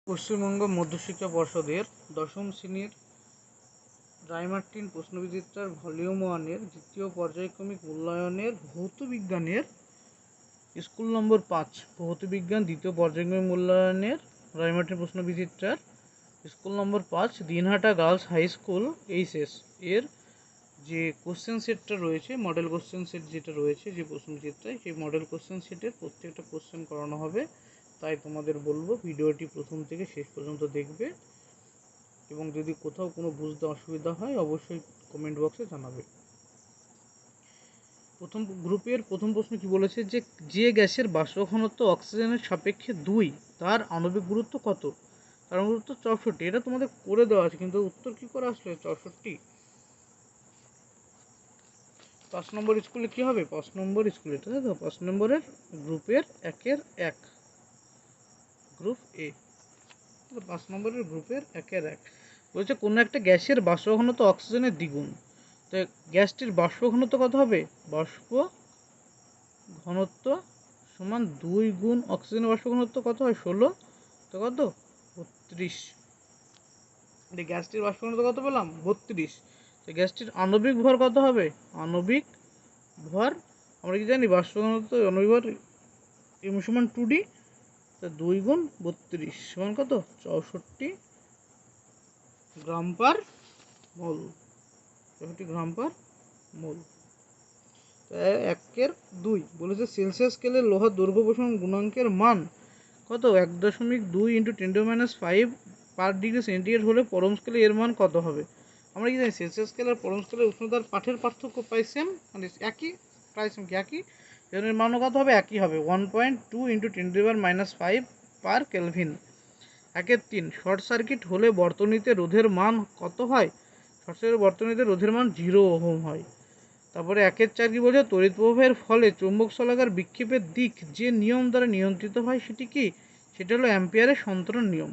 পশ্চিমবঙ্গ মধ্যশিক্ষা পর্ষদের দশম শ্রেণীর রায়মার্টিন প্রশ্নবিচিত্রার ভলিউম 1-এর দ্বিতীয় পর্যায়ক্রমিক মূল্যায়নের ভৌতবিজ্ঞানের স্কুল নম্বর 5 ভৌতবিজ্ঞান দ্বিতীয় পর্যায়ক্রমিক মূল্যায়নের রায়মার্টিন প্রশ্নবিচিত্রার school number 5 Dinhata girls high school HS এর যে কোশ্চেন সেটটা রয়েছে, মডেল কোশ্চেন সেট যেটা রয়েছে যে প্রশ্নচিত্রায়, সেই মডেল কোশ্চেন সেটের প্রত্যেকটা কোশ্চেন করানো হবে। তাই তোমাদের বলবো ভিডিওটি প্রথম থেকে শেষ পর্যন্ত দেখবে এবং যদি কোথাও কোনো বুঝতে অসুবিধা হয় অবশ্যই কমেন্ট বক্সে জানাবে। প্রথম গ্রুপের প্রথম প্রশ্ন কি বলেছে, যে গ্যাসের বাষ্প ঘনত্ব অক্সিজেনের সাপেক্ষে 2 তার আণবিক গুরুত্ব কত? তার আণবিক গুরুত্ব 64। এটা তোমাদের করে দেওয়া আছে, কিন্তু উত্তর কি করে আসলে 64? 5 নম্বর স্কুলে কি হবে? 5 নম্বর স্কুলে, তাই তো? 5 নম্বরের গ্রুপের 1-এর 1, গ্রুপ এ। 5 নম্বরের গ্রুপের 1-এর 1 বলছে কোনো একটা গ্যাসের বাষ্প ঘনত্ব অক্সিজেনের দ্বিগুণ। তো গ্যাসটির বাষ্প ঘনত্ব কত হবে? বাষ্প ঘনত্ব সমান 2 গুণ অক্সিজেনের বাষ্প ঘনত্ব কত হয়? 16। তো কত? 32। গ্যাসটির বাষ্প ঘনত্ব কত পেলাম? 32। তো গ্যাসটির আণবিক ভর কত হবে? আণবিক ভর আমরা কি জানি? বাষ্প ঘনত্ব আণবিক ভর m সমান 2d। তো 2 গুণ 32 সমান কত? 64 গ্রাম পার মোল। 64 গ্রাম পার মোল। 1-এর 2 বলেছে সেলসিয়াস স্কেলে লোহার দৈর্ঘ্য প্রসারণ গুণাঙ্কের মান কত? 1.2 × 10⁻5 পার ডিগ্রি সেন্টিগ্রেড হলে পরম স্কেলে এর মান কত হবে? আমরা কি জানি? সেলসিয়াস স্কেল আর পরম স্কেলের উষ্ণতার পাঠের পার্থক্য প্রায় সেম, মানে একই, প্রায় সেম কি একই, এর মানও কত হবে? একই হবে, 1.2 × 10⁻5 পার কেলভিন। 1-এর 3 শর্ট সার্কিট হলে বর্তনীতে রোধের মান কত হয়? শর্ট সার্কিট বর্তনীতে রোধের মান 0 ওহম হয়। তারপরে 1-এর 4 কি বলছে? তড়িৎ প্রবাহের ফলে চৌম্বক শলাকার বিক্ষেপের দিক যে নিয়ম দ্বারা নিয়ন্ত্রিত হয় সেটি কি? সেটা হলো অ্যাম্পিয়ারের সন্তরণ নিয়ম।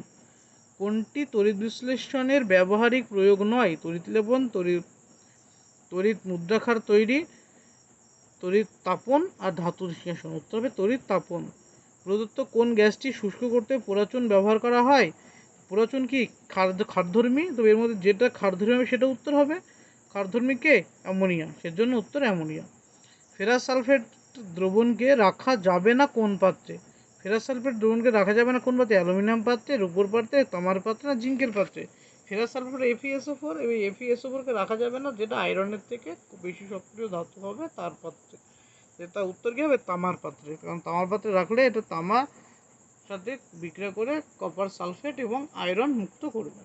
কোনটি তড়িৎ বিশ্লেষণের ব্যবহারিক প্রয়োগ নয়? তড়িৎ লেপন, তড়িৎ মুদ্রাক্ষার তৈরি, তড়িৎ তাপন আর ধাতু নিষ্কাশন। উত্তর হবে তড়িৎ তাপন। প্রদত্ত কোন গ্যাসটি শুষ্ক করতে পোড়াচুন ব্যবহার করা হয়? পোড়াচুন কি ক্ষারধর্মী? তো এর মধ্যে যেটা ক্ষারধর্মী হবে সেটা উত্তর হবে। ক্ষারধর্মী কে? অ্যামোনিয়া, সেজন্য উত্তর অ্যামোনিয়া। ফেরাস সালফেট দ্রবণকে রাখা যাবে না কোন পাত্রে? ফেরাস সালফেট দ্রবণকে রাখা যাবে না কোন পাত্রে? অ্যালুমিনিয়াম পাত্রে, রূপোর পাত্রে, তামার পাত্রে না জিঙ্কের পাত্রে? ফেরাস সালফেট FeSO4, এই FeSO4 কে রাখা যাবে না যেটা আয়রনের থেকে বেশি সক্রিয় ধাতু হবে তার পাত্রে। যেটা উত্তর কি হবে? তামার পাত্রে, কারণ তামার পাত্রে রাখলে এটা তামার সাথে বিক্রিয়া করে কপার সালফেট এবং আয়রন মুক্ত করবে।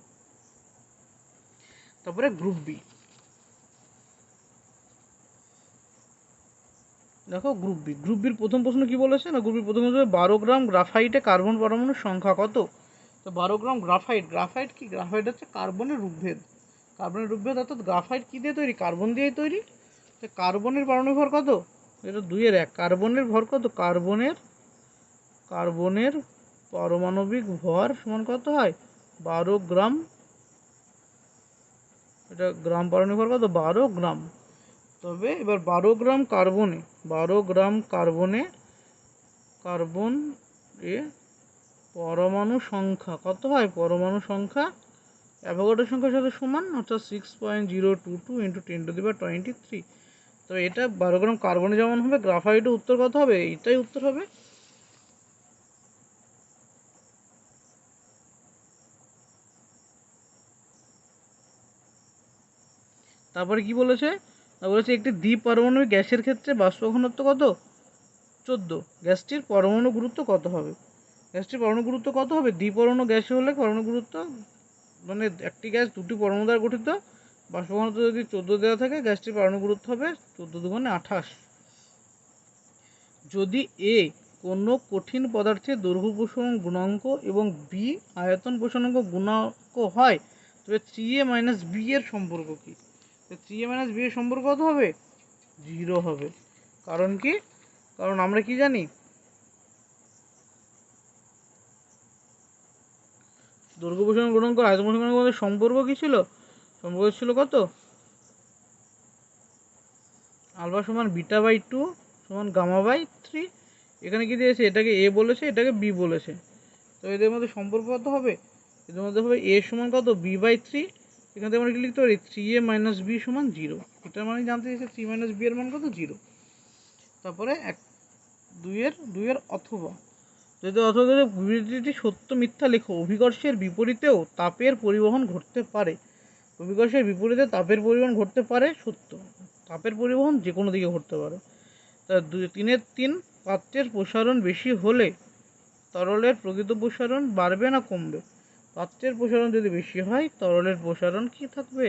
তারপরে গ্রুপ বি, দেখো গ্রুপ বির প্রথম প্রশ্ন কি বলেছে না, গ্রুপ বির প্রথম প্রশ্ন 12 গ্রাম গ্রাফাইটে কার্বন পরমাণুর সংখ্যা কত? তো 12 গ্রাম গ্রাফাইট কি? গ্রাফাইট হচ্ছে কার্বনের রূপভেদ। অর্থাৎ গ্রাফাইট কি দিয়ে তৈরি? কার্বন দিয়ে তৈরি। কার্বনের পারমাণবিক ভর কত? এটা 2-এর 1। কার্বনের ভর কত? কার্বনের পারমাণবিক ভর সমান কত হয়? 12 গ্রাম। এটা গ্রাম পারমাণবিক ভর কত? 12 গ্রাম। তবে এবার 12 গ্রাম কার্বনে কার্বন এ পরমাণু সংখ্যা কত হয়? পরমাণু সংখ্যা অ্যাভোগাড্রো সংখ্যার সাথে সমান, অর্থাৎ 6.022 × 10⁻23। তো এটা 12 গ্রাম কার্বনে যেমন হবে, গ্রাফাইটের উত্তর কত হবে? এটাই উত্তর হবে। তারপরে কি বলেছে? একটি দ্বিপারমাণবিক গ্যাসের ক্ষেত্রে বাষ্প ঘনত্ব কত? 14। গ্যাসটির পরমাণু গুরুত্ব কত হবে? দ্বিপরমাণু গ্যাস হলে পরমাণু গুরুত্ব, মানে একটি গ্যাস দুটি পরমাণু দ্বারা গঠিত, বাষ্প ঘনত্ব যদি 14 দেওয়া থাকে, গ্যাসটির পরমাণু গুরুত্ব হবে 14 × 28। যদি এ কোনো কঠিন পদার্থের দৈর্ঘ্য প্রসারণ গুণাঙ্ক এবং বি আয়তন প্রসারণ গুণাঙ্ক হয়, তবে 3a - b এর সম্পর্ক কি? 3a - b এর সম্পর্ক কত হবে? 0 হবে। কারণ কি? কারণ আমরা কি জানি? দৈর্ঘ্য প্রসারণ গুণাঙ্ক আয়তন প্রসারণ গুণাঙ্কের মধ্যে সম্পর্ক কি ছিল? সম্পর্ক ছিল কত? আলফা সমান β/2 সমান γ/3। এখানে কি দিয়েছে? এটাকে এ বলেছে, এটাকে বি বলেছে। তো এদের মধ্যে সম্পর্ক কত হবে? এদের মধ্যে হবে a সমান কত b/3, এখান থেকে আমরা কি লিখতে পারি 3a - b সমান 0। এটার মানে জানতে চাইছে 3 - b এর মান কত 0। তারপরে দুইয়ের অথবা যদি বিবৃতিটি সত্য মিথ্যা লেখো। অভিকর্ষের বিপরীতেও তাপের পরিবহন ঘটতে পারে। অভিকর্ষের বিপরীতে তাপের পরিবহন ঘটতে পারে সত্য। তাপের পরিবহন যে কোনো দিকে ঘটতে পারে। তা 3 পাত্রের প্রসারণ বেশি হলে তরলের প্রকৃত প্রসারণ বাড়বে না কমবে? পাত্রের প্রসারণ যদি বেশি হয় তরলের প্রসারণ কি থাকবে?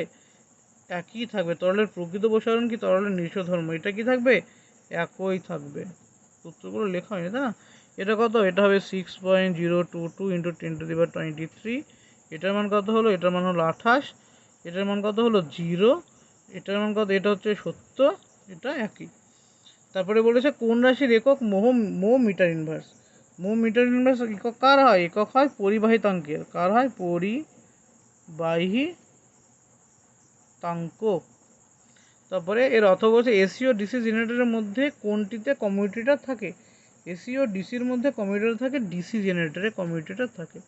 একই থাকবে। তরলের প্রকৃত প্রসারণ কি তরলের নিঃস্বধর্ম, এটা কি থাকবে? একই থাকবে। সূত্রগুলো লেখা হয়নি তাই না? এটা কত? এটা হবে 6.022 × 10⁻23। এটার মান কত হলো? এটার মান হলো 28। এটার মান কত হলো? 0। এটার মান কত? এটা হচ্ছে সত্য, এটা একই। তারপরে বলেছে কোন রাশির একক মো মিটার ইনভার্স। মো মিটার ইনভার্স একক কার হয়? একক হয় পরিবাহিতাঙ্কের। কার হয়? পরিবাহিতাঙ্ক। তারপরে এর অর্থ বলছে এসি ও ডিসি জেনারেটরের মধ্যে কোনটিতে কমিউটেটর থাকে? এসি ও ডিসির মধ্যে কমিউটেটর থাকে, ডিসি জেনারেটরে কমিউটেটর থাকে।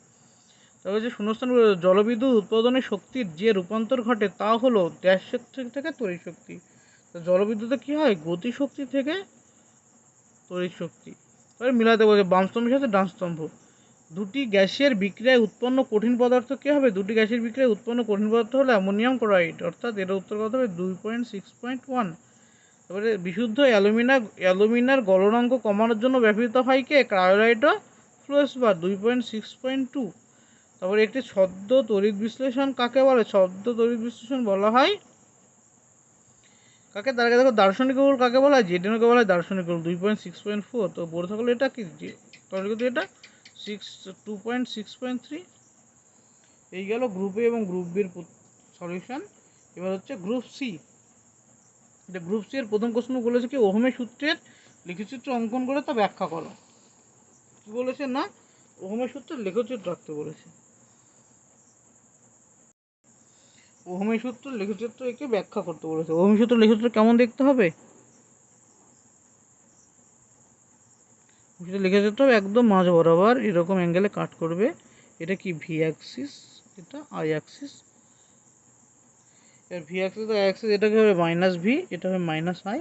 তারপরে যে শূন্যস্থান জলবিদ্যুৎ উৎপাদনের শক্তির যে রূপান্তর ঘটে তা হলো ড্যাশ শক্তি থেকে তড়িৎ শক্তি। তো জলবিদ্যুতে কী হয়? গতিশক্তি থেকে তড়িৎ শক্তি। তারপরে মিলাতে বলছে বাম স্তম্ভের সাথে ডান স্তম্ভ। দুটি গ্যাসের বিক্রিয়ায় উৎপন্ন কঠিন পদার্থ কী হবে? দুটি গ্যাসের বিক্রিয়ায় উৎপন্ন কঠিন পদার্থ হলো অ্যামোনিয়াম ক্লোরাইড, অর্থাৎ এর উত্তর কত হবে? 2.6.1। তারপরে বিশুদ্ধ অ্যালুমিনার গলনাঙ্ক কমানোর জন্য ব্যবহৃত হয় কে? ক্রায়োলাইট ও ফ্লোরসপার, 2.6.2। তারপরে একটি ছদ্ম তড়িৎ বিশ্লেষণ কাকে বলে? ছদ্ম তড়িৎ বিশ্লেষণ বলা হয় কাকে? তার আগে দেখো দার্শনিক কৌল কাকে বলা হয়? জেডেনকে বলা হয় দার্শনিক কৌল, 2.6.4। তো বলে থাকলে এটা কি? তাহলে কিন্তু এটা 2.6.3। এই গেল গ্রুপ এ এবং গ্রুপ বির সলিউশন। এবার হচ্ছে গ্রুপ সি। এটা গ্রুপ সি এর প্রথম প্রশ্ন বলেছে কি ওহমের সূত্রের লেখচিত্র অঙ্কন করে তা ব্যাখ্যা করো। কি বলেছে না ওহমের সূত্রের লেখচিত্র রাখতে বলেছে। ওহমের সূত্র লেখচিত্র একে ব্যাখ্যা করতে বলেছে। ওহমের সূত্র লেখচিত্র কেমন দেখতে হবে? লেখচিত্র একদম মাঝ বরাবর এরকম অ্যাঙ্গেলে কাট করবে। এটা কি ভি অ্যাক্সিস, এটা আই অ্যাক্সিস। এর ভি অ্যাক্সিস আই অ্যাক্সিস এটা কি হবে? মাইনাস ভি, এটা হবে মাইনাস আই।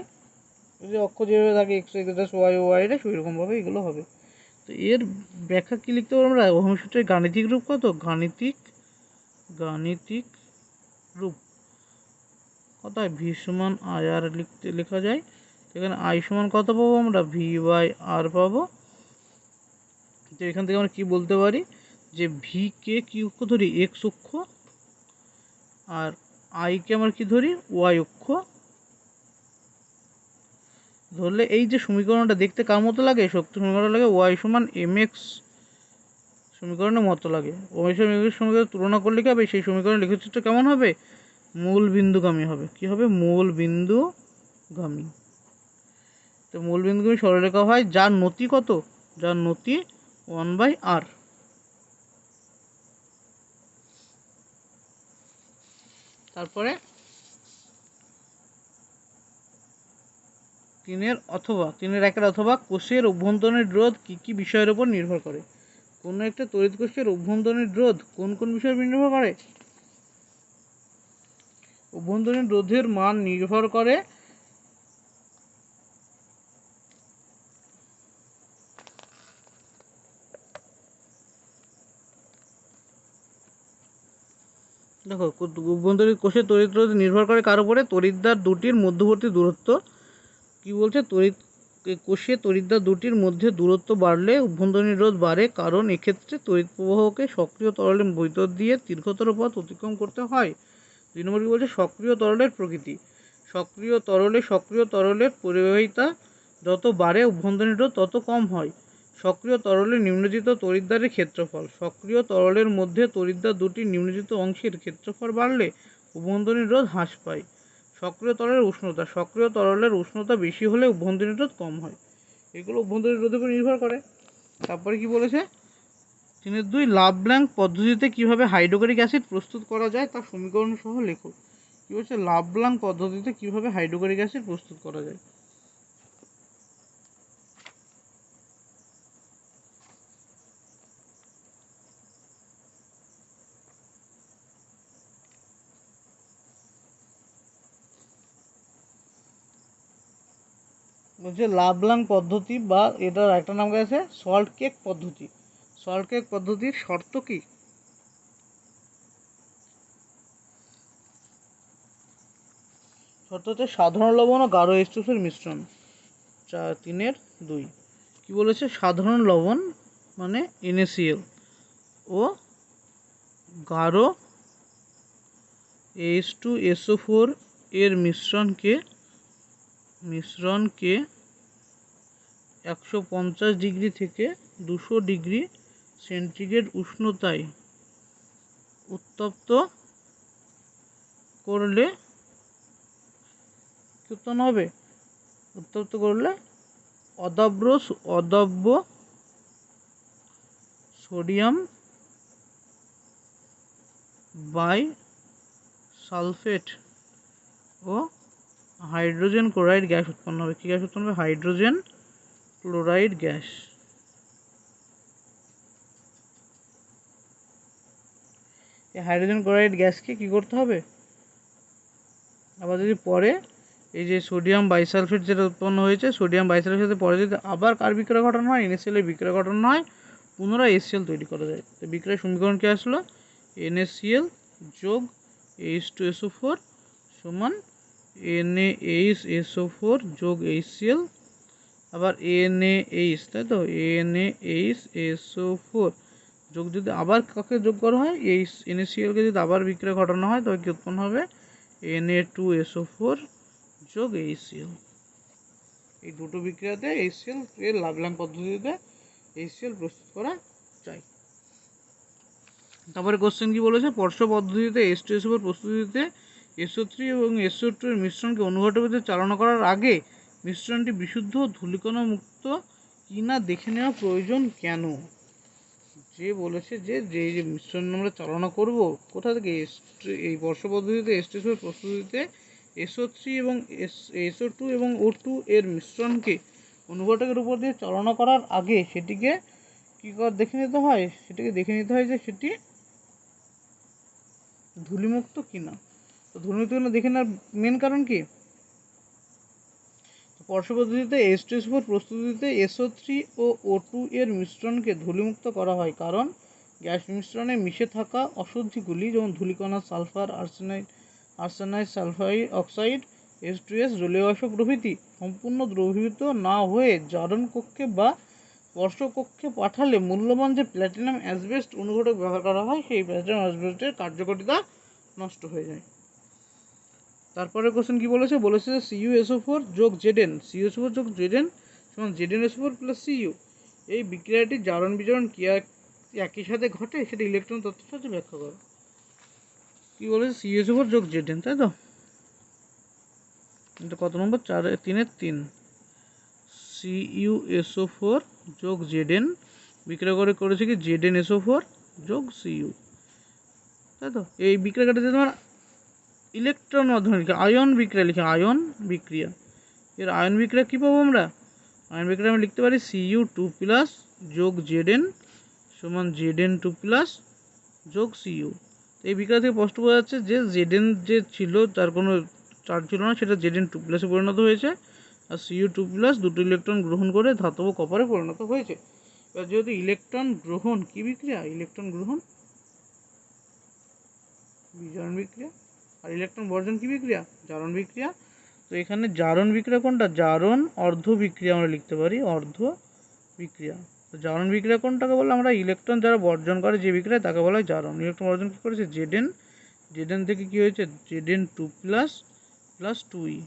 যদি অক্ষ যেভাবে থাকে এক্স এক্স ওয়াই ওয়াই রে সেরকমভাবে এগুলো হবে। তো এর ব্যাখ্যা কী লিখতে পারবো আমরা? ওহমের সূত্রের গাণিতিক রূপ কত? গাণিতিক রূপ কত হয়? ভি সমান আই আর লেখা যায়। এখানে আই সমান কত পাবো আমরা? V/R পাবো। তো এখান থেকে আমরা কি বলতে পারি যে ভি কে কি অক্ষ ধরি? এক্স অক্ষ, আর আই কে আমরা কি ধরি? ওয়াই অক্ষ। ধরলে এই যে সমীকরণটা দেখতে কার মতো লাগে? শক্তি সমীকরণ লাগে ওয়াই সমান mx সমীকরণের মতো লাগে। ওয়াই সমীকরণ তুলনা করলে কি হবে? সেই সমীকরণের লেখচিত্র কেমন হবে? মূল বিন্দুগামী হবে। কি হবে? মূল বিন্দুগামী। তো মূল বিন্দুগামী সরলরেখা হয় যার নতি কত? যার নতি 1/r। তারপরে তিনের একের অথবা কোষের অভ্যন্তরীণ রোধ কি কি বিষয়ের উপর নির্ভর করে? কোনো একটা তড়িৎ কোষের অভ্যন্তরীণ রোধ কোন কোন বিষয়ের উপর নির্ভর করে? অভ্যন্তরীণ রোধের মান নির্ভর করে দেখো অভ্যন্তরীণ কোষের তড়িৎ রোধ নির্ভর করে কার উপরে? তড়িৎদ্বার দুটির মধ্যবর্তী দূরত্ব। কি বলছে? কোষে তড়িৎদ্বার দুটির মধ্যে দূরত্ব বাড়লে অভ্যন্তরীণ রোধ বাড়ে, কারণ এক্ষেত্রে তড়িৎ প্রবাহকে সক্রিয় তরলের ভিতর দিয়ে দীর্ঘতর পথ অতিক্রম করতে হয়। 2 নম্বর কি বলছে? সক্রিয় তরলের প্রকৃতি। সক্রিয় তরলের পরিবাহিতা যত বাড়ে অভ্যন্তরীণ রোধ তত কম হয়। সক্রিয় তরলের নিম্নজিত তড়িৎদ্বারের ক্ষেত্রফল। সক্রিয় তরলের মধ্যে তড়িৎদ্বার দুটির নিম্নজিত অংশের ক্ষেত্রফল বাড়লে অভ্যন্তরীণ রোধ হ্রাস পায়। সক্রিয় তরলের উষ্ণতা। সক্রিয় তরলের উষ্ণতা বেশি হলে অভ্যন্তরীণ রোধ কম হয়। এগুলো অভ্যন্তরীণ রোধের উপর নির্ভর করে। তারপরে কি বলেছে? 3.2 লাভ-ব্ল্যাঙ্ক পদ্ধতিতে কিভাবে হাইড্রোক্লোরিক অ্যাসিড প্রস্তুত করা যায় তা সমীকরণ সহ লেখো। কি বলছে? লাভ-ব্ল্যাঙ্ক পদ্ধতিতে কিভাবে হাইড্রোক্লোরিক অ্যাসিড প্রস্তুত করা যায়। বলছে লাবলাং পদ্ধতি বা এটার একটা নাম আছে সল্ট কেক পদ্ধতি। সল্ট কেক পদ্ধতির শর্ত কি? শর্ত হচ্ছে সাধারণ লবণ ও গাঢ় H2SO মিশ্রণ। 3-2 কি বলেছে? সাধারণ লবণ মানে NaCl ও গাঢ় H2SO4 এর মিশ্রণকে 150 ডিগ্রি থেকে 200 ডিগ্রি সেন্টিগ্রেড উষ্ণতায় উত্তপ্ত করলে কি উৎপন্ন হবে? উত্তপ্ত করলে অদাব্য সোডিয়াম বাইসালফেট ও হাইড্রোজেন ক্লোরাইড গ্যাস উৎপন্ন হবে। কী গ্যাস উৎপন্ন হবে? Hydrogen chloride gas. এই হাইড্রোজেন ক্লোরাইড গ্যাসকে কী করতে হবে? আবার যদি পরে এই যে সোডিয়াম বাইসালফেট যেটা উৎপন্ন হয়েছে, সোডিয়াম বাইসালফেটের সাথে পরে যদি আবার কার বিক্রিয়া ঘটানো হয়? NaCl এর বিক্রিয়া ঘটানো হয়, পুনরায় HCl তৈরি করা যায়। তো বিক্রিয়ার সমীকরণ কী আসলো? NaCl যোগ H2SO4 সমান NaHSO4 যোগ HCl, আবার NaH, তাই তো, NaHSO4 যোগ যদি আবার কাকে যোগ করা হয়? এই NaClকে যদি আবার বিক্রিয়া ঘটানো হয় তবে কি উৎপন্ন হবে? Na2SO4 যোগ HCl। এই দুটো বিক্রিয়াতে HCl এর লাবলাং পদ্ধতিতে HCl প্রস্তুত করা যায়। তারপরে কোশ্চেন কি বলেছে? পর্ষ পদ্ধতিতে H2SO4 প্রস্তুতিতে SO3 এবং SO2 এর মিশ্রণকে অনুঘটকেতে চালনা করার আগে মিশ্রণটি বিশুদ্ধ ধূলিকণা মুক্ত কিনা দেখে নেওয়া প্রয়োজন কেন? যে বলেছে যে যে মিশ্রণ আমরা চালনা করব কোথা থেকে? এই বর্ষ পদ্ধতিতে H2SO4 প্রস্তুতিতে SO3 এবং SO2 এবং O2 এর মিশ্রণকে অনুঘটকের উপর দিয়ে চালনা করার আগে সেটিকে কী দেখে নিতে হয়? সেটিকে দেখে নিতে হয় যে সেটি ধূলিমুক্ত কিনা। তো ধূলিমুক্ত কিনা দেখে নেওয়ার মেন কারণ কি? পর্ষ পদ্ধতিতে H2SO4 প্রস্তুতিতে SO3 ও O2 এর মিশ্রণকে ধূলিমুক্ত করা হয় কারণ গ্যাস মিশ্রণে মিশে থাকা অশুদ্ধিগুলি যেমন ধূলিকণা, sulphur, arsenide sulphide oxide, H2S, জলীয় বাষ্প প্রভৃতি সম্পূর্ণ দ্রবীভূত না হয়ে জারণ কক্ষে বা স্পর্শ কক্ষে পাঠালে মূল্যবান যে প্ল্যাটিনাম অ্যাসবেস্ট অনুঘটক ব্যবহার করা হয় সেই প্ল্যাটিনাম অ্যাসবেস্টের কার্যকারিতা নষ্ট হয়ে যায়। তারপরে কোশ্চেন কি বলেছে? বলেছে যে CuSO4 যোগ Zn, CuSO4 যোগ Zn সমান ZnSO4 প্লাস Cu। এই বিক্রিয়াটি জারণ বিজারণ ক্রিয়া একই সাথে ঘটে, সেটা ইলেকট্রন তত্ত্বের সাথে ব্যাখ্যা করো। কি বলেছে? CuSO4 যোগ Zn, তাই তো? এটা কত নম্বর? 3-3। CuSO4 যোগ Zn বিক্রিয়া করেছে কি ZnSO4 যোগ Cu, তাই তো? এই বিক্রিয়াটা যদি তোমার ইলেকট্রন মাধ্যমে লিখে আয়ন বিক্রিয়া লিখে আয়ন বিক্রিয়া, এর আয়ন বিক্রিয়া কী পাবো আমরা? আয়ন বিক্রিয়া আমরা লিখতে পারি Cu2+ যোগ Zn সমান Zn2+ যোগ Cu। এই বিক্রিয়া থেকে স্পষ্ট বোঝা যাচ্ছে যে Zn যে ছিল তার কোনো চার্জ ছিল না, সেটা Zn2+ পরিণত হয়েছে, আর Cu2+ দুটো ইলেকট্রন গ্রহণ করে ধাতব কপারে পরিণত হয়েছে। এবার যেহেতু ইলেকট্রন গ্রহণ কী বিক্রিয়া? ইলেকট্রন গ্রহণ বিজারণ বিক্রিয়া, আর ইলেকট্রন বর্জন কী বিক্রিয়া? জারণ বিক্রিয়া। তো এখানে জারণ বিক্রিয়া কোনটা? জারণ অর্ধ বিক্রিয়া আমরা লিখতে পারি, অর্ধ বিক্রিয়া। তো জারণ বিক্রিয়া কোনটাকে বলে? আমরা ইলেকট্রন যারা বর্জন করে যে বিক্রিয়া তাকে বলা হয় জারণ। ইলেকট্রন বর্জন কী করেছে? Zn থেকে কী হয়েছে? Zn2+ প্লাস 2e,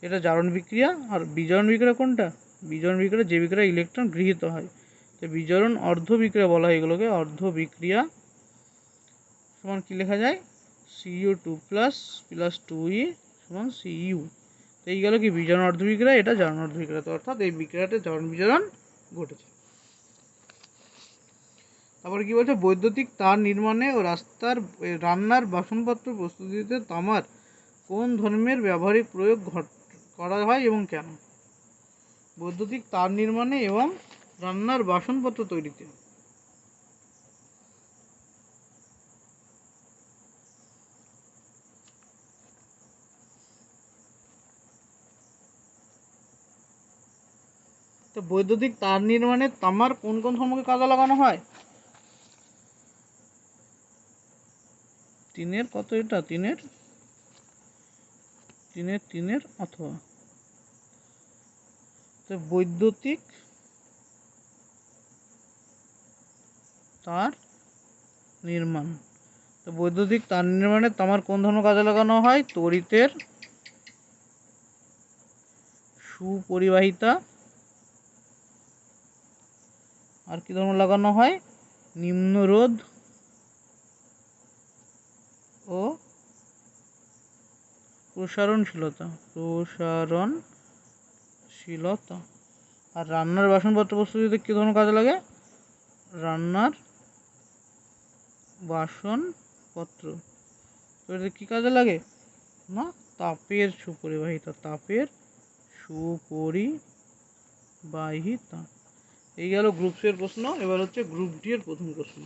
এটা জারণ বিক্রিয়া। আর বিজারণ বিক্রিয়া কোনটা? বিজারণ বিক্রিয়া যে বিক্রিয়া ইলেকট্রন গৃহীত হয়, তো বিজারণ অর্ধ বিক্রিয়া বলা হয় এগুলোকে। অর্ধ বিক্রিয়া সমান কী লেখা যায়? Cu2+ প্লাস 2e সমান Cu। তো এই গেল কি বিজারণ অর্ধ বিক্রিয়া, এটা জারণ অর্ধ বিক্রিয়া। তো অর্থাৎ এই বিক্রিয়াতে জারণ বিজারণ ঘটেছে। তারপরে কি বলছে? বৈদ্যুতিক তার নির্মাণে ও রান্নার বাসনপত্র প্রস্তুতিতে তামার কোন ধর্মের ব্যবহারিক প্রয়োগ করা হয় এবং কেন? বৈদ্যুতিক তার নির্মাণে এবং রান্নার বাসনপত্র তৈরিতে তো বৈদ্যুতিক তার নির্মাণে তামার কোন কোন ধর্মকে কাজে লাগানো হয়? তিনের কত এটা? তিনের অথবা তো বৈদ্যুতিক তার নির্মাণ, তো বৈদ্যুতিক তার নির্মাণে তামার কোন ধর্ম কাজে লাগানো হয়? তড়িতের সুপরিবাহিতা। আর কি ধর্ম লাগানো হয়? নিম্নরোধ ও প্রসারণশীলতা। আর রান্নার বাসনপত্র প্রস্তুতিতে কি ধরনের কাজে লাগে? রান্নার বাসনপত্র তো এটা কি কাজে লাগে না? তাপের সুপরিবাহিতা। এই গেল গ্রুপ সি এর প্রশ্ন। এবার হচ্ছে গ্রুপ ডি এর প্রথম প্রশ্ন।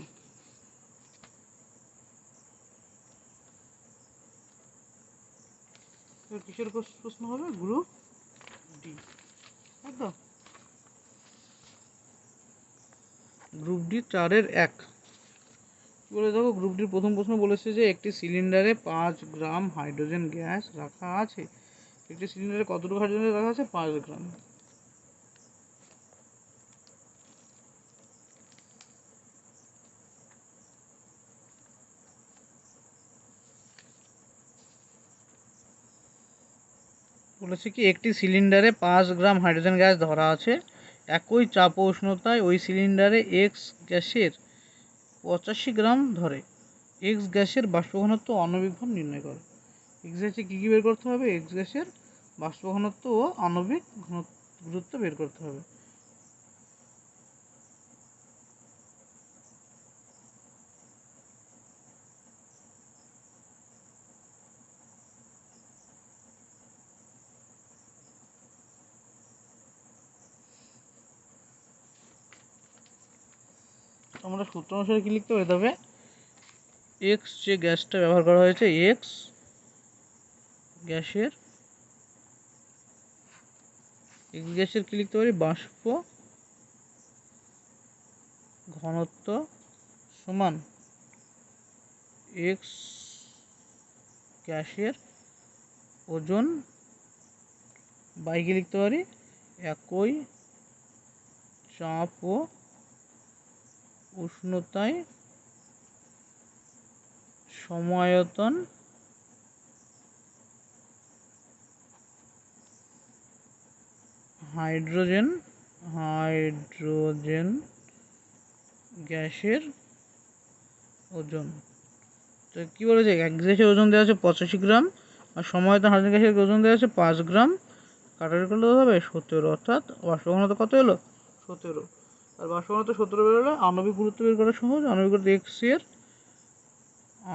কিসের প্রশ্ন হবে? Group D. একদম গ্রুপ ডি 4-1 বলে দেখো। গ্রুপ ডির প্রথম প্রশ্ন বলেছে যে একটি সিলিন্ডারে 5 গ্রাম হাইড্রোজেন গ্যাস রাখা আছে। একটি সিলিন্ডারে কতটুকু হাইড্রোজেন রাখা আছে? 5 গ্রাম। বলেছে কি একটি সিলিন্ডারে 5 গ্রাম হাইড্রোজেন গ্যাস ধরা আছে। একই চাপ ও উষ্ণতায় ওই সিলিন্ডারে এক্স গ্যাসের 85 গ্রাম ধরে। এক্স গ্যাসের বাষ্প ঘনত্ব ও আণবিক ভর নির্ণয় করো। এক্স গ্যাসে কী কী বের করতে হবে? এক্স গ্যাসের বাষ্প ঘনত্ব ও আণবিক গুরুত্ব বের করতে হবে। আমরা সূত্র অনুসারে কী লিখতে পারি? তবে এক্স যে গ্যাসটা ব্যবহার করা হয়েছে, এক্স গ্যাসের কী লিখতে পারি? বাষ্প ঘনত্ব সমান এক্স গ্যাসের ওজন বাই কি লিখতে পারি? একই চাপ ও উষ্ণতায় সমায়তন হাইড্রোজেন গ্যাসের ওজন। তো কী বলেছে? এক গ্যাসের ওজন দেওয়া আছে 85 গ্রাম, আর সমায়তন হাইড্রোজেন গ্যাসের ওজন দেওয়া আছে 5 গ্রাম। কাটারি করলে হবে 17, অর্থাৎ বাষ্প ঘনত্ব কত এলো? 17। আর বাষ্প ঘনত্ব 17 বেরোলে আণবিক গুরুত্ব বের করা সহজ। আণবিক গুরুত্ব এক্স এর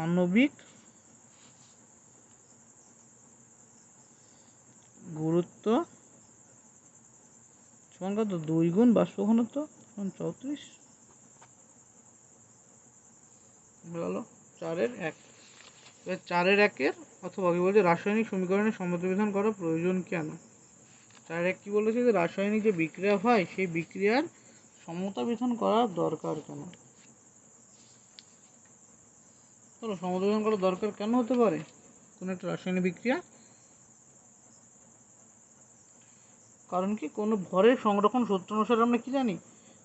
আণবিক গুরুত্ব সমান কত? 2 গুণ বাষ্প ঘনত্ব, 34 গেল 4-1। 4-1 অথবা কি বলছে? রাসায়নিক সমীকরণের সমতাবিধান করা প্রয়োজন কেন? 4-1 কি বলেছে? যে রাসায়নিক যে বিক্রিয়া হয় সেই বিক্রিয়ার সমতাবিধান করা দরকার কেন? চলো, সমতাবিধান করা দরকার কেন হতে পারে কোনো একটা রাসায়নিক বিক্রিয়া? কারণ কি? কোনো ভরের সংরক্ষণ সূত্র অনুসারে আমরা কি জানি?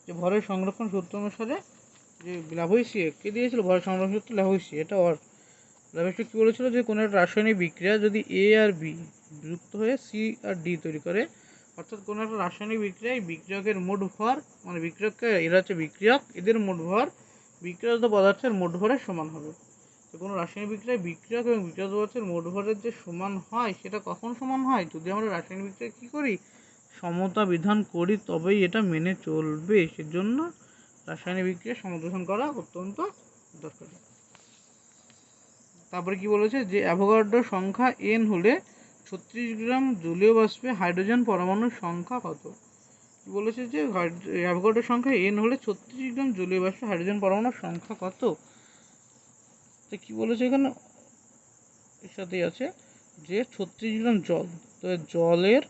যে ভরের সংরক্ষণ সূত্র অনুসারে যে ল্যাভোইসিয়ে কে দিয়েছিল ভরের সংরক্ষণ সূত্র? ল্যাভোইসিয়ে। এটা ল্যাভোইসিয়ে কী বলেছিল? যে কোনো একটা রাসায়নিক বিক্রিয়া যদি এ আর বি যুক্ত হয়ে সি আর ডি তৈরি করে, অর্থাৎ কোনো একটা রাসায়নিক বিক্রিয়ায় বিক্রিয়কের মোট ভর, মানে বিক্রিয়ককে এরা হচ্ছে বিক্রিয়ক, এদের মোট ভর বিক্রিয়ত পদার্থের মোট ভরের সমান হবে। তো কোনো রাসায়নিক বিক্রিয়ায় বিক্রিয়ক এবং বিক্রিয়ত পদার্থের মোট ভরের যে সমান হয়, সেটা কখন সমান হয়? যদি আমরা রাসায়নিক বিক্রিয়া কী করি? সমতা বিধান করি, তবেই এটা মেনে চলবে। সেজন্য রাসায়নিক বিক্রিয়া সমতা বিধান করা অত্যন্ত দরকারি। তারপরে কি বলেছে? যে অ্যাভোগাড্রোর সংখ্যা n হলে 36 গ্রাম জলীয় বাষ্পে হাইড্রোজেন পরমাণুর সংখ্যা কত? কি বলেছে? যে অ্যাভোগাড্রোর সংখ্যা n হলে 36 গ্রাম জলীয় বাষ্পে হাইড্রোজেন পরমাণুর সংখ্যা কত? তো কি বলেছে এখানে? এর সাথেই আছে যে 36 গ্রাম জল। তো জলের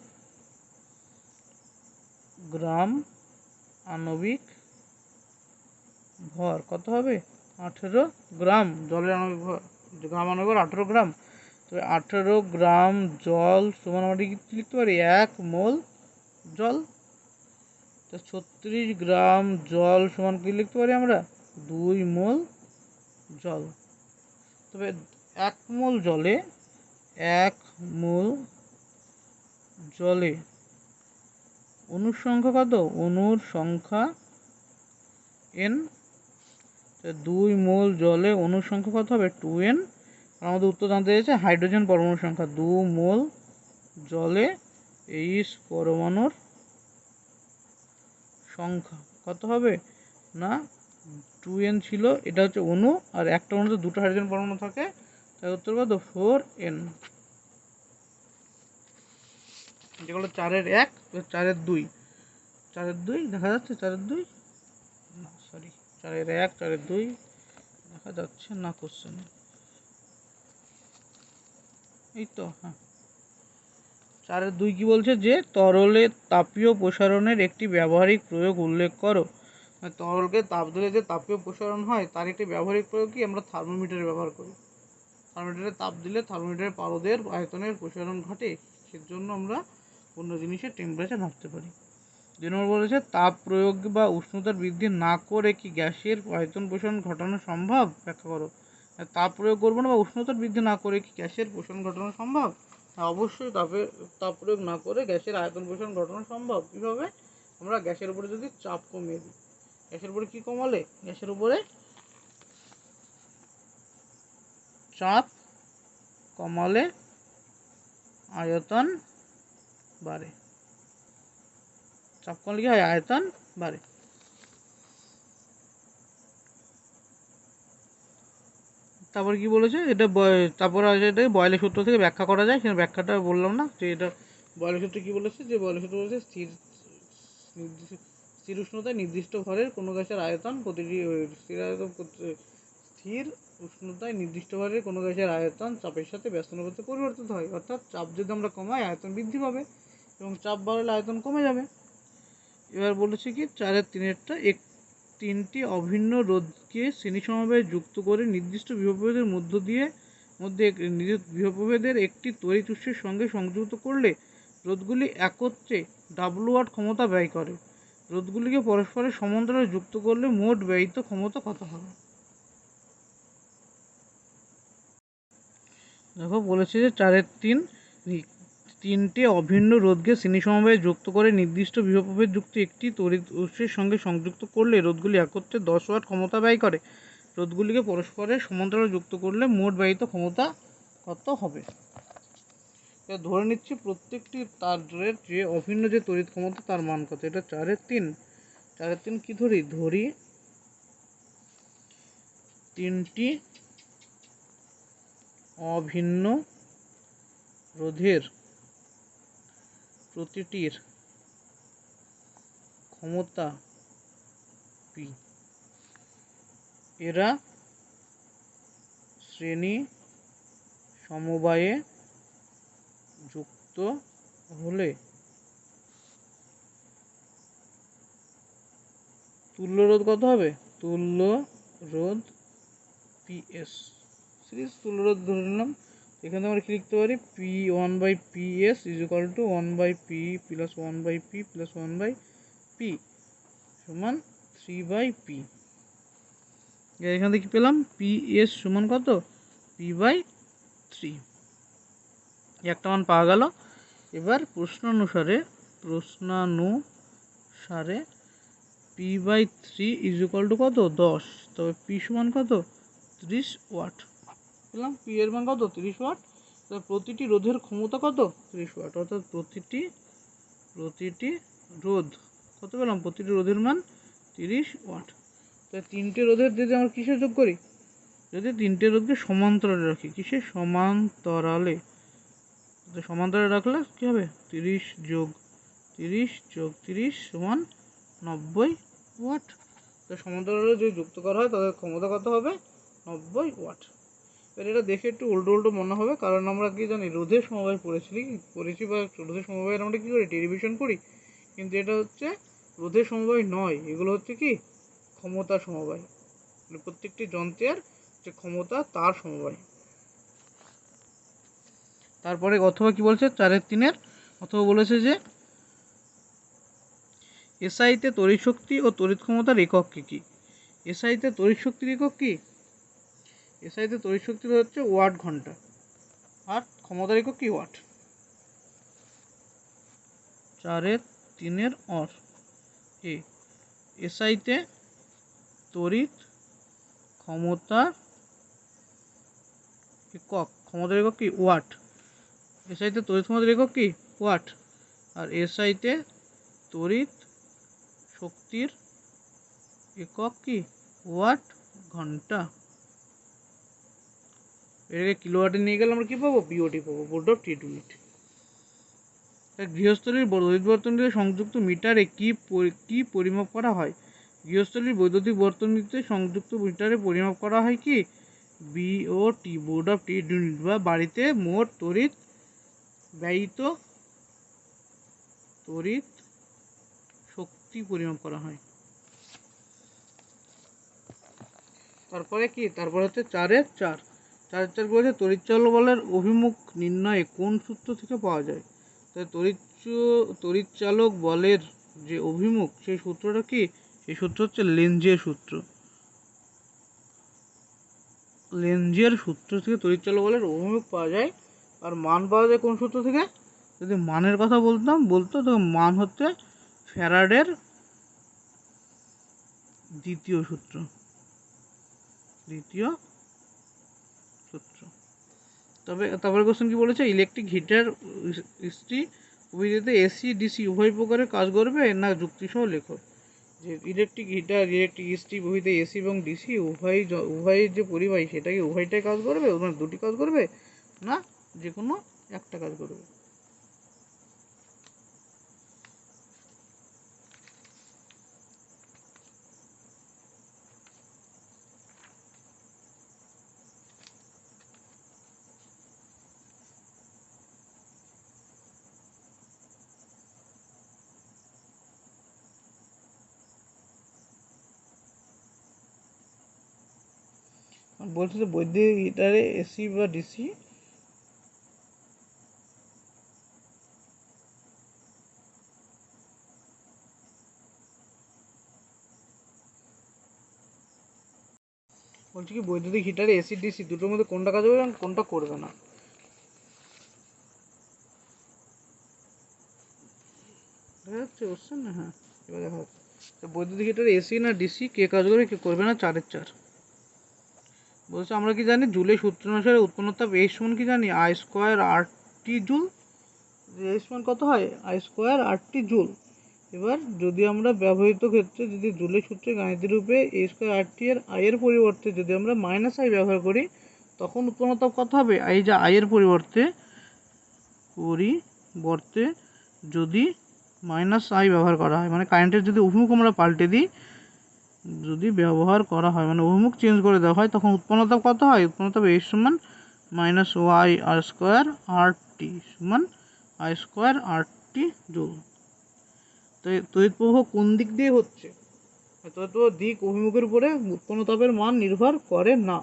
গ্রাম আণবিক ভর কত হবে? 18 গ্রাম জলের আণবিক ভর, গ্রাম আণবিক ভর 18 গ্রাম। তো 18 গ্রাম জল সমান আমরা কি লিখতে পারি? 1 মোল জল। তো 36 গ্রাম জল সমান কি লিখতে পারি আমরা? 2 মোল জল। তবে 1 মোল জলে 1 মোল জলে অণুর সংখ্যা কত? অণুর সংখ্যা n। 2 মোল জলে অণুর সংখ্যা কত হবে? 2n। আমাদের উত্তর জানতে চাইছে হাইড্রোজেন পরমাণুর সংখ্যা। 2 মোল জলে H পরমাণুর সংখ্যা কত হবে? না 2n ছিল, এটা হচ্ছে অণু, আর একটা অণুতে দুটো হাইড্রোজেন পরমাণু থাকে, তাই উত্তর কত? 4n। যেগুলো 4-এর 1, 4-এর 2, 4-এর 2 দেখা যাচ্ছে? 4-এর 2 না, সরি, 4-এর 1, 4-এর 2 দেখা যাচ্ছে না কোশ্চেনে। এই তো, হ্যাঁ। 4-এর 2 কি বলছে? যে তরলে তাপীয় প্রসারণের একটি ব্যবহারিক প্রয়োগ উল্লেখ করো। তরলকে তাপ দিলে যে তাপীয় প্রসারণ হয় তার একটি ব্যবহারিক প্রয়োগ কি? আমরা থার্মোমিটার ব্যবহার করি। থার্মোমিটারে তাপ দিলে থার্মোমিটারের পারদের আয়তনের প্রসারণ ঘটে, সেজন্য আমরা অন্য জিনিসের টেম্পারেচার মাপতে পারি। 2 নম্বর বলেছে তাপ প্রয়োগ বা উষ্ণতার বৃদ্ধি না করে কি গ্যাসের আয়তন প্রসারণ ঘটানো সম্ভব? ব্যাখ্যা করো। তাপ প্রয়োগ করবো না বা উষ্ণতার বৃদ্ধি না করে কি গ্যাসের প্রসারণ ঘটানো সম্ভব? অবশ্যই তাপ প্রয়োগ না করে গ্যাসের আয়তন প্রসারণ ঘটানো সম্ভব। কীভাবে? আমরা গ্যাসের উপরে যদি চাপ কমিয়ে দিই, গ্যাসের উপরে কি কমালে? গ্যাসের উপরে চাপ কমালে আয়তন বাড়ে। চাপ কমালে কি হয়? আয়তন বাড়ে। তারপর কি বলেছে? এটা তারপর এটাকে বয়লের সূত্র থেকে ব্যাখ্যা করা যায়, সেখানে ব্যাখ্যাটা বললাম না। যে এটা বয়লের সূত্রে কি বলেছে? যে বয়লের সূত্র বলেছে স্থির উষ্ণতায় নির্দিষ্ট ভরের কোনো গ্যাসের আয়তন প্রতিটি স্থির উষ্ণতায় নির্দিষ্ট ভরের কোনো গ্যাসের আয়তন চাপের সাথে ব্যস্তানুপাতে পরিবর্তিত হয়। অর্থাৎ চাপ যদি আমরা কমাই আয়তন বৃদ্ধি পাবে, এবং চাপ বাড়লে আয়তন কমে যাবে। এবার বলেছে কি 4-এর 3-এরটা, তিনটি অভিন্ন রোধকে শ্রেণীসমবায়ে যুক্ত করে নির্দিষ্ট বিভবপ্রভেদের মধ্যে বিভবপ্রভেদের একটি তড়িৎ উৎসের সঙ্গে সংযুক্ত করলে রোধগুলি একত্রে W ক্ষমতা ব্যয় করে। রোধগুলিকে পরস্পরের সমান্তরালে যুক্ত করলে মোট ব্যয়িত ক্ষমতা কত হবে? দেখো বলেছে যে 4-এর 3, তিনটে অভিন্ন রোধকে শ্রেণীসমবায়ে যুক্ত করে নির্দিষ্ট বিভবপ্রভেদ যুক্ত একটি তড়িৎ উৎসের সঙ্গে সংযুক্ত করলে রোধগুলি একত্রে 10 ওয়াট ক্ষমতা ব্যয় করে। রোধগুলিকে পরস্পরের সমান্তরালে যুক্ত করলে মোট ব্যয়িত ক্ষমতা কত হবে? ধরে নিচ্ছি প্রত্যেকটি তারের যে অভিন্ন যে তড়িৎ ক্ষমতা তার মান কত। এটা 4-এর 3। 4-এর 3 কি ধরি? তিনটি অভিন্ন রোধের প্রতিটির ক্ষমতা P। এরা শ্রেণী সমবায়ে যুক্ত হলে তুল্য রোধ কত হবে? তুল্য রোধ PS। সিরিজ তুল্য রোধ ধরে নিলাম। এখানে আমরা কি লিখতে পারি? P1/PS = 1/P + 1/P + 1/P সমান 3/P। এখান থেকে কি পেলাম? PS সমান কত? P/3। একটা মান পাওয়া গেল। এবার প্রশ্নানুসারে P/3 = কত? 10। তবে P সমান কত? 30 ওয়াট পেলাম। P এর মান কত? 30 ওয়াট। তবে প্রতিটি রোধের ক্ষমতা কত? 30 ওয়াট। অর্থাৎ প্রতিটি রোধ কত পেলাম? প্রতিটি রোধের মান 30 ওয়াট। তাই তিনটে রোধের যদি আমরা কিসে যোগ করি? যদি তিনটে রোধকে সমান্তরালে রাখি। কিসে? সমান্তরালে। সমান্তরালে রাখলে কী হবে? 30 + 30 = 90 ওয়াট। তো সমান্তরালে যদি যুক্ত করা হয় তাদের ক্ষমতা কত হবে? 90 ওয়াট। এবার এটা দেখে একটু উল্টো মনে হবে, কারণ আমরা কি জানি রোধের সমবায় পড়েছি বা রোধের সমবায়ের আমরা কী করি? ডেরিভেশন করি। কিন্তু এটা হচ্ছে রোধের সমবায় নয়, এগুলো হচ্ছে কি ক্ষমতার সমবায়, মানে প্রত্যেকটি যন্ত্রের যে ক্ষমতা তার সমবায়। তারপরে অথবা কি বলছে 4-3 অথবা বলেছে যে এসআইতে তড়িৎ শক্তি ও তড়িৎ ক্ষমতার একক কি? এসআইতে তড়িৎ শক্তির একক কি? এসআইতে তড়িৎ শক্তি হচ্ছে ওয়াট ঘন্টা, আর ক্ষমতার একক কি ওয়াট। 4-3 এ এসআইতে তড়িৎ ক্ষমতার একক, ক্ষমতার একক কি ওয়াট। এসআইতে তড়িৎ ক্ষমতার একক কি ওয়াট, আর এসআইতে তড়িৎ শক্তির একক কি ওয়াট ঘন্টা। এটাকে কিলোওয়াটে নিয়ে গেলে আমরা কি পাবো, বিওটি পাবো, ভোল্ট অফ টি ইউনিট। গৃহস্থলীর বৈদ্যুতিক বর্তনীতে সংযুক্ত মিটারে কি পরিমাপ করা হয়? গৃহস্থলীর বৈদ্যুতিক বর্তনীতে সংযুক্ত মিটারে পরিমাপ করা হয় কি BOT, board of T unit, বা বাড়িতে মোট তড়িৎ ব্যয়িত তড়িৎ শক্তি পরিমাপ করা হয়। তারপরে কি, তারপরে হচ্ছে 4-4 বলেছে তড়িৎচালক বলের অভিমুখ নির্ণয়ে কোন সূত্র থেকে পাওয়া যায়? তাই তড়িৎচালক বলের যে অভিমুখ, সেই সূত্রটা কি, সেই সূত্র হচ্ছে লেঞ্জের সূত্র। লেঞ্জের সূত্র থেকে তড়িৎচালক বলের অভিমুখ পাওয়া যায়। আর মান পাওয়া যায় কোন সূত্র থেকে? যদি মানের কথা বলতো তো মান হচ্ছে ফ্যারাডের দ্বিতীয় সূত্র। তারপরে কোশ্চেন কি বলেছে, ইলেকট্রিক হিটার ইস্ত্রি উভয়তে এসি ডিসি উভয় প্রকারের কাজ করবে না, যুক্তিসহ লেখো। যে ইলেকট্রিক হিটার, ইলেকট্রিক ইস্ত্রি উভয়তে এসি এবং ডিসি উভয়ের যে পরিবাহী, সেটাকে উভয়টাই কাজ করবে, মানে দুটি কাজ করবে না যে কোনো একটা কাজ করবে। বলছে যে বৈদ্যুতিক হিটারে এসি বা ডিসি বলছে কি বৈদ্যুতিক হিটারে এসি ডিসি দুটোর মধ্যে কোনটা কাজ করবে এবং কোনটা করবে না। দেখা যাচ্ছে কোশ্চেন না? হ্যাঁ, এবার দেখা যাচ্ছে বৈদ্যুতিক হিটারে এসি না ডিসি কে কাজ করবে কে করবে না। 4-4 বলছে আমরা কি জানি, জুলের সূত্র অনুসারে উৎপন্ন তাপ এইচ সমান কি জানি, I square R T joule. H সমান কত হয়, I square R T joule. এবার যদি আমরা ব্যবহৃত ক্ষেত্রে যদি জুলের সূত্রে গাণিতিক রূপে এ স্কোয়ার আর টি এর আই এর পরিবর্তে যদি আমরা মাইনাস আই ব্যবহার করি, তখন উৎপন্ন তাপ কত হবে, এই যে আই এর পরিবর্তে যদি মাইনাস আই ব্যবহার করা হয়, মানে কারেন্টের যদি অভিমুখ আমরা পাল্টে দিই, যদি ব্যবহার করা হয় মানে অভিমুখ চেঞ্জ করে দেওয়া হয়, তখন উৎপন্ন তাপ কত হয়, উৎপন্ন তাপ এইচ সমান minus Y R square R T সমান I square R T joule. তো তড়িৎ প্রবাহ কোন দিক দিয়ে হচ্ছে, তড়িৎ প্রবাহ দিক অভিমুখের উপরে উৎপন্ন তাপের মান নির্ভর করে না।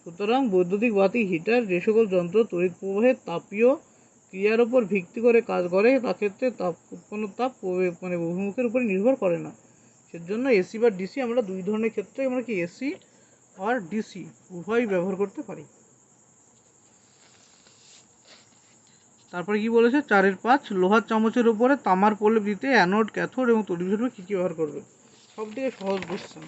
সুতরাং বৈদ্যুতিক বাতি, হিটার, যে সকল যন্ত্র তড়িৎ প্রবাহের তাপীয় ক্রিয়ার উপর ভিত্তি করে কাজ করে, তা ক্ষেত্রে উৎপন্ন তাপ মানে অভিমুখের উপরে নির্ভর করে না। সেজন্য এসি বা ডিসি আমরা দুই ধরনের ক্ষেত্রে আমরা কি এসি আর ডিসি উভয় ব্যবহার করতে পারি। তারপরে কি বলেছে 4-5 লোহার চামচের উপরে তামার প্রলেপ দিতে অ্যানোড, ক্যাথোড এবং তড়িৎ কী কী ব্যবহার করবে? সবথেকে সহজ কোশ্চেন,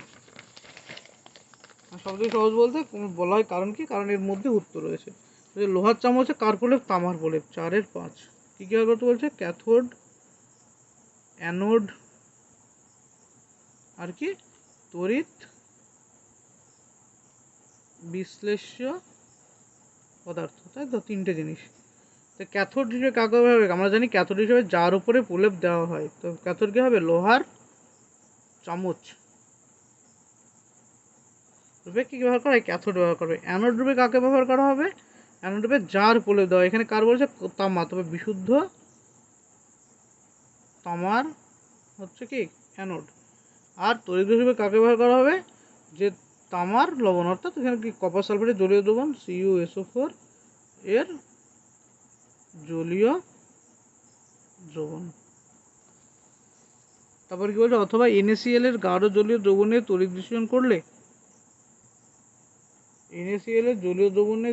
সবথেকে সহজ বলতে বলা হয় কারণ কি, কারণ এর মধ্যে উত্তর রয়েছে। লোহার চামচে কার প্রলেপ, তামার প্রলেপ। 4-5 কী কী ব্যবহার করতে বলছে, ক্যাথোড, অ্যানোড, আর কি তড়িৎ বিশ্লেষ্য পদার্থ, তাই তো তিনটে জিনিস। তো ক্যাথোড হিসেবে কাকে ব্যবহার হবে, আমরা জানি ক্যাথোড হিসেবে যার উপরে প্রলেপ দেওয়া হয়, তো ক্যাথোড কী হবে, লোহার চামচ রূপে কী ব্যবহার করা হয়, ক্যাথোড ব্যবহার করবে। অ্যানোড রূপে কাকে ব্যবহার করা হবে, অ্যানোড রূপে যার প্রলেপ দেওয়া, এখানে কার বলছে, তামা, তবে বিশুদ্ধ তামার হচ্ছে কি অ্যানোড। আর তড়িৎ হিসেবে কাকে ব্যবহার করা হবে, যে তামার লবণ, অর্থাৎ এখানে কি কপার সালফেটের জলীয় দ্রবণ CuSO4 এর জলীয় দ্রবণ। তারপর কি বলছে, অথবা NaCl এর গাঢ় জলীয় দ্রবণে তড়িৎ বিশ্লেষণ করলে, NaCl এর জলীয় দ্রবণে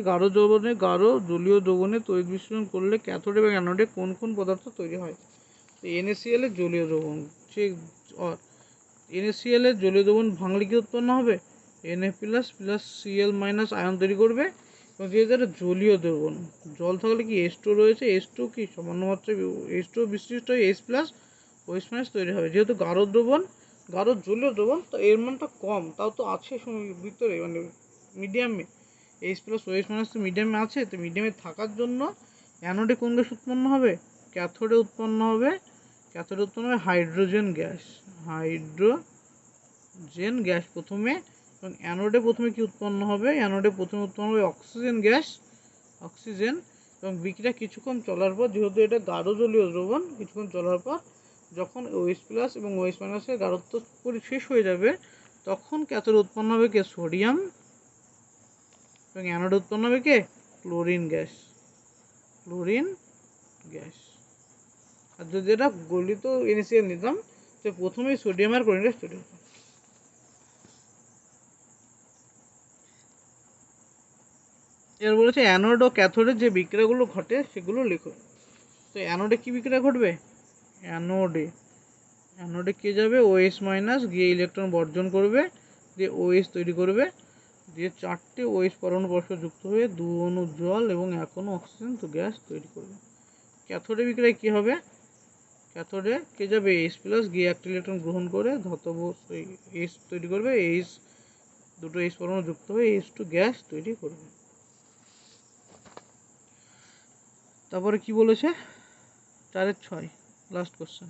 গাঢ় জলীয় দ্রবণে তড়িৎ বিশ্লেষণ করলে ক্যাথোড এবং অ্যানোডে কোন কোন পদার্থ তৈরি হয়। NaCl এর জলীয় দ্রবণ, সে NaCl এর জলীয় দ্রবণ ভাঙলে কি উৎপন্ন হবে, Na plus plus Cl minus ion তৈরি করবে। এবং যেহেতু এটা জলীয় দ্রবণ, জল থাকলে কি H2 রয়েছে, H2 কি সামান্য মাত্রায় H2 বিশিষ্ট H প্লাস OH মাইনাস তৈরি হবে। যেহেতু গাঢ় জলীয় দ্রবণ, তো এর মানটা কম, তাও তো আছে ভিতরে, মানে মিডিয়ামে H প্লাস OH মাইনাস তো মিডিয়ামে আছে। তো মিডিয়ামে থাকার জন্য অ্যানোডে কোন গ্যাস উৎপন্ন হবে, ক্যাথোডে উৎপন্ন হবে হাইড্রোজেন গ্যাস প্রথমে। এবং অ্যানোডে প্রথমে কি উৎপন্ন হবে, অক্সিজেন। এবং বিক্রিয়া কিছুক্ষণ চলার পর, যেহেতু এটা গাঢ় জলীয় দ্রবণ, কিছুক্ষণ চলার পর যখন OH প্লাস এবং OH মাইনাসের গাঢ়ত্ব শেষ হয়ে যাবে, তখন ক্যাথোডে উৎপন্ন হবে কে, সোডিয়াম। এবং অ্যানোডে উৎপন্ন হবে কে, ক্লোরিন গ্যাস। আর যদি এটা গলিত NaCl নিতাম, তো প্রথমেই সোডিয়াম আর ক্লোরিন গ্যাস তৈরি হতো। এবার বলেছে অ্যানোড ও ক্যাথোডের যে বিক্রিয়াগুলো ঘটে সেগুলো লেখো। তো অ্যানোডে কি বিক্রিয়া ঘটবে, অ্যানোডে কে যাবে, OH মাইনাস গিয়ে ইলেকট্রন বর্জন করবে, দিয়ে OH তৈরি করবে, দিয়ে 4টে OH পরমাণু পরস্পর যুক্ত হয়ে 2 অণু জল এবং 1 অণু অক্সিজেন তো গ্যাস তৈরি করবে। ক্যাথোডে বিক্রিয়া কি হবে, ক্যাথোডে কে যাবে H প্লাস গিয়ে একটা ইলেকট্রন গ্রহণ করে ধাতব H তৈরি করবে, দুটো H পরমাণু যুক্ত হয়ে H2 গ্যাস তৈরি করবে। তারপরে কি বলেছে, 4-এর 6 লাস্ট কোশ্চেন।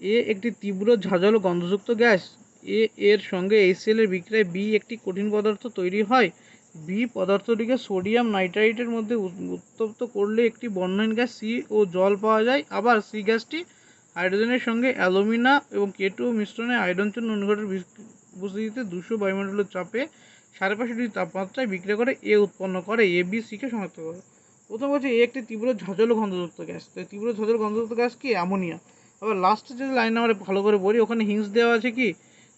এ একটি তীব্র ঝাঁঝালো গন্ধযুক্ত গ্যাস, এর সঙ্গে HCl এর বিক্রিয়ায় বি একটি কঠিন পদার্থ তৈরি হয়। বি পদার্থটিকে সোডিয়াম নাইট্রাইটের মধ্যে উত্তপ্ত করলে একটি বর্ণহীন গ্যাস সি ও জল পাওয়া যায়। আবার সি গ্যাসটি হাইড্রোজেনের সঙ্গে অ্যালুমিনা এবং K2 মিশ্রণে আয়রন চূর্ণ অনুঘটের উপস্থিতিতে 200 বায়ুমণ্ডলের চাপে 5.5 ডিগ্রি তাপমাত্রায় বিক্রিয়া করে এ উৎপন্ন করে। এ বি সিকে শনাক্ত করে। প্রথম হচ্ছে এ একটি তীব্র ঝাঁঝালো গন্ধযুক্ত গ্যাস। তো তীব্র ঝাঁঝালো গন্ধযুক্ত গ্যাস কি, অ্যামোনিয়া। আবার লাস্টে যদি লাইন আমরা ভালো করে বলি, ওখানে হিংস দেওয়া আছে কি,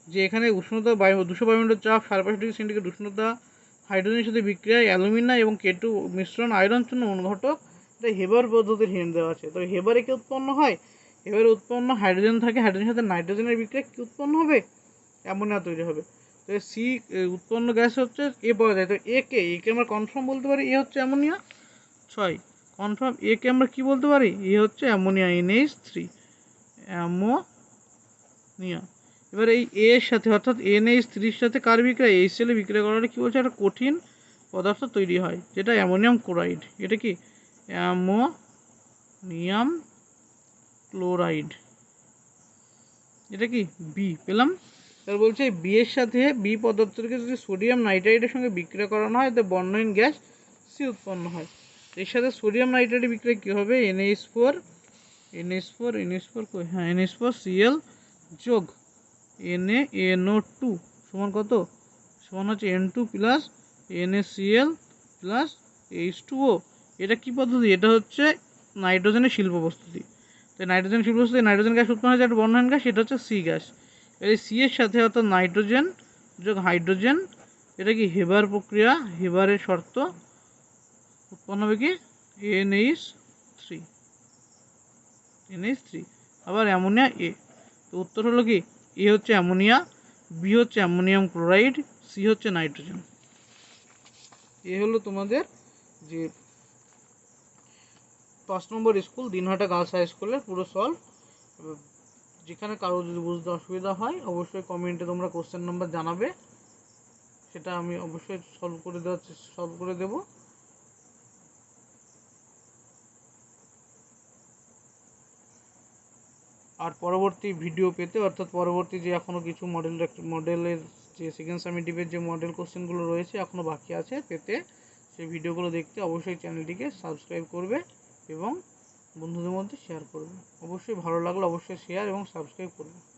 যে এখানে উষ্ণতা 200 বায়ুমণ্ডলের চাপ, 5.5 ডিগ্রি সেন্টিগ্রেড উষ্ণতা, হাইড্রোজেনের সাথে বিক্রিয়ায় অ্যালুমিনা এবং K2 মিশ্রণ আয়রন চূর্ণ অনুঘটক, এটা হেবার পদ্ধতির হিন্ট দেওয়া আছে। তো হেবারে কি উৎপন্ন হয়, হেবারে উৎপন্ন হাইড্রোজেন থাকে, হাইড্রোজেনের সাথে নাইট্রোজেনের বিক্রিয়া কি উৎপন্ন হবে, অ্যামোনিয়া তৈরি হবে। তো সি উৎপন্ন গ্যাস হচ্ছে এ পাওয়া যায়। তো একে আমরা কনফার্ম বলতে পারি এ হচ্ছে অ্যামোনিয়া। 6 কনফার্ম একে আমরা কি বলতে পারি, এ হচ্ছে অ্যামোনিয়া, NH3 অ্যামোনিয়া। এবার এই এর সাথে অর্থাৎ NH3 সাথে কার বিক্রিয়া, HCl বিক্রিয়া করার কি বলছে, একটা কঠিন পদার্থ তৈরি হয় যেটা অ্যামোনিয়াম ক্লোরাইড। এটা কি অ্যামোনিয়াম ক্লোরাইড, এটা কি বি পেলাম। তার বলছে বি এর সাথে বি পদার্থকে যদি সোডিয়াম নাইট্রাইটের সঙ্গে বিক্রিয়া করানো হয়, তো বর্ণহীন গ্যাস সি উৎপন্ন হয়। এর সাথে সোডিয়াম নাইট্রাইটের বিক্রিয়া কী হবে, NH4 হ্যাঁ NH4Cl যোগ NaNO2 সমান কত, সমান হচ্ছে N2 plus NaCl plus H2O। এটা কি পদ্ধতি, এটা হচ্ছে নাইট্রোজেনের শিল্প প্রস্তুতি। তাই নাইট্রোজেন শিল্প প্রস্তুতি নাইট্রোজেন গ্যাস উৎপন্ন হয়েছে একটা বর্ণহীন গ্যাস, এটা হচ্ছে সি গ্যাস। এই সি এর সাথে অর্থাৎ নাইট্রোজেন যোগ হাইড্রোজেন, এটা কি হেবার প্রক্রিয়া, হেবারের শর্ত, উৎপন্ন হবে কি NH3। আবার অ্যামোনিয়া এ। তো উত্তর হলো কি, এ হচ্ছে অ্যামোনিয়া, বি হচ্ছে অ্যামোনিয়াম ক্লোরাইড, সি হচ্ছে নাইট্রোজেন। এ হলো তোমাদের যে 5 নম্বর স্কুল দিনহাটা গার্লস হাই স্কুলের পুরো সলভ। যেখানে কারো যদি বুঝতে অসুবিধা হয় অবশ্যই কমেন্টে তোমরা কোশ্চেন নাম্বার জানাবে, সেটা আমি অবশ্যই সলভ করে দেবো। আর পরবর্তী ভিডিও পেতে, অর্থাৎ পরবর্তী যে এখনও কিছু মডেলের যে সেকেন্ড সামেটিভের যে মডেল কোশ্চেনগুলো রয়েছে এখনও বাকি আছে পেতে, সেই ভিডিওগুলো দেখতে অবশ্যই চ্যানেলটিকে সাবস্ক্রাইব করবে এবং বন্ধুদের মধ্যে শেয়ার করবে। অবশ্যই ভালো লাগলে অবশ্যই শেয়ার এবং সাবস্ক্রাইব করবে।